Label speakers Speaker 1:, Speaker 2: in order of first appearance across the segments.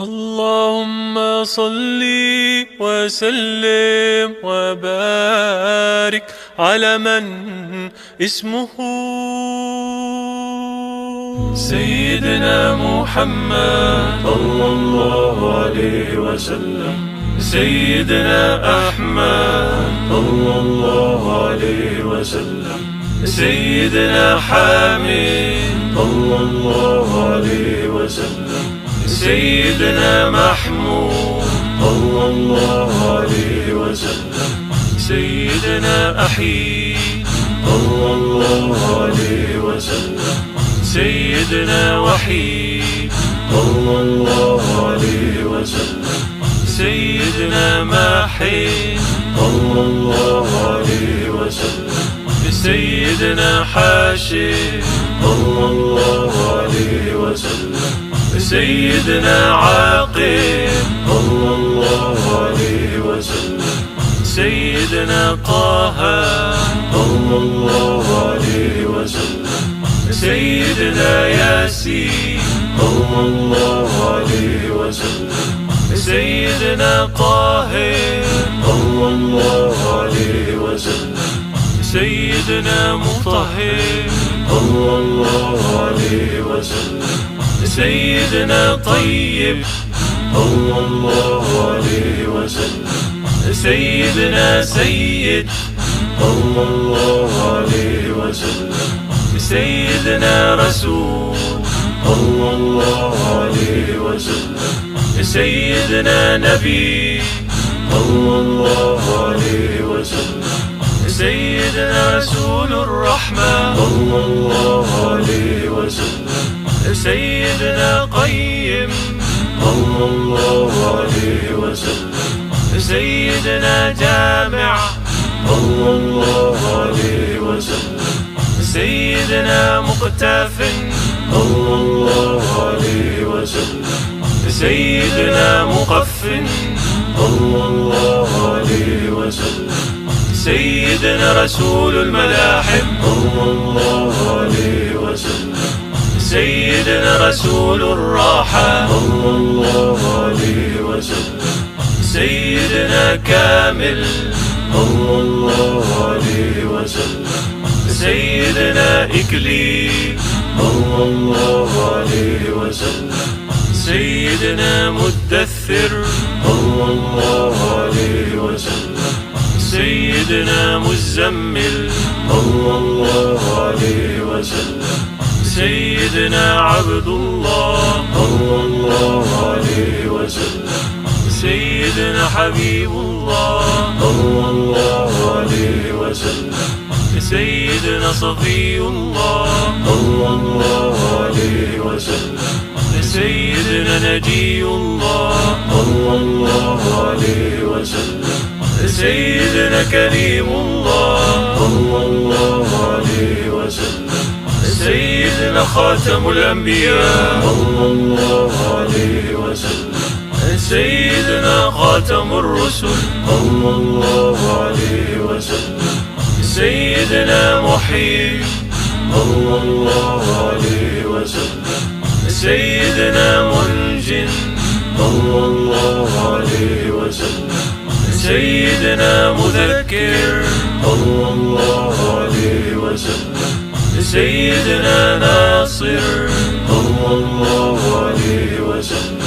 Speaker 1: اللهم صل وسلم وبارك على من اسمه سيدنا محمد صلى الله عليه وسلم، سيدنا أحمد صلى الله عليه وسلم، سيدنا حامد صلى الله عليه وسلم، سيدنا محمود صلى الله عليه وسلم، سيدنا أحيي صلى الله عليه وسلم، سيدنا وحيد صلى الله عليه وسلم، سيدنا ماحي صلى الله عليه وسلم، سيدنا حاشي صلى الله عليه وسلم، سيدنا عاقب صلى الله عليه وسلم، سيدنا طه صلى الله عليه وسلم، سيدنا ياسين صلى الله عليه وسلم، سيدنا طاهر صلى الله عليه وسلم، سيدنا مطهر صلى الله عليه وسلم، سيدنا طيب صلى الله عليه وسلم، سيدنا سيد صلى الله عليه وسلم، سيدنا رسول صلى الله عليه وسلم، سيدنا نبي صلى الله عليه وسلم، سيدنا رسول الرحمة صلى الله عليه وسلم، سيدنا قيم صلى الله عليه وسلم، سيدنا جامع صلى الله عليه وسلم، سيدنا مقتف صلى الله عليه وسلم، سيدنا مقف صلى الله عليه وسلم، سيدنا رسول الملاحم صلى الله عليه وسلم، سيدنا رسول الراحة صلى الله عليه وسلم، سيدنا كامل صلى الله عليه وسلم، سيدنا إكليل صلى الله عليه وسلم، سيدنا مدثر صلى الله عليه وسلم، سيدنا مزمل صلى الله عليه وسلم، سيدنا عبد الله صلى الله عليه وسلم، سيدنا حبيب الله صلى الله عليه وسلم، سيدنا صفي الله صلى الله عليه وسلم، سيدنا نجي الله صلى الله عليه وسلم، سيدنا كريم الله صلى الله عليه وسلم، سيدنا خاتم الأنبياء صلى الله عليه وسلم، سيدنا خاتم الرسل صلى الله عليه وسلم، سيدنا محيي صلى الله عليه وسلم، سيدنا منجن صلى الله عليه وسلم، سيدنا مذكر صلى الله عليه وسلم، سيدنا ناصر صلى الله عليه وسلم،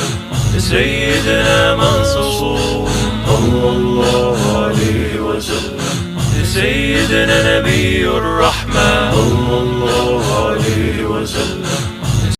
Speaker 1: سيدنا منصور صلى الله عليه وسلم، سيدنا نبي الرحمة